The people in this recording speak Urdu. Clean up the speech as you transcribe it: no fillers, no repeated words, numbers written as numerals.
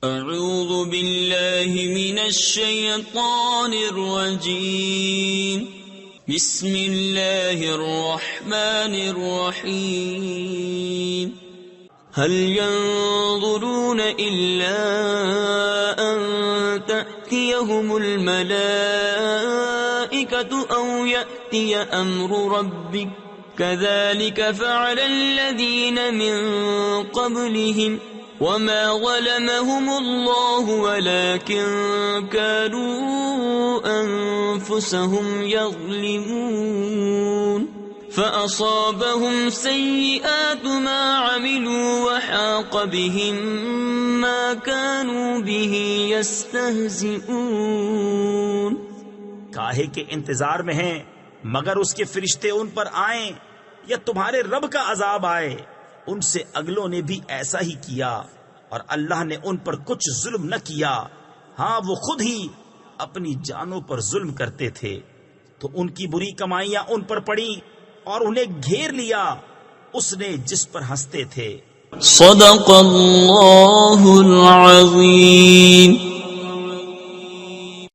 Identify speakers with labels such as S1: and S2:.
S1: اعوذ باللہ من الشیطان الرجیم بسم اللہ الرحمن الرحیم هل ينظرون إلا أن تأتيهم الملائكة أو يأتي أمر ربك كذلك فعل الذين من قبلهم وما ظلمهم الله ولكن كانوا أنفسهم يظلمون فأصابهم سيئات ما عملوا وحاق بهم ما كانوا به يستهزئون.
S2: کاہے کے انتظار میں ہیں مگر اس کے فرشتے ان پر آئیں یا تمہارے رب کا عذاب آئے. ان سے اگلوں نے بھی ایسا ہی کیا اور اللہ نے ان پر کچھ ظلم نہ کیا. ہاں وہ خود ہی اپنی جانوں پر ظلم کرتے تھے تو ان کی بری کمائیاں ان پر پڑی اور انہیں گھیر لیا اس نے جس پر ہنستے تھے.
S1: صدق اللہ العظیم.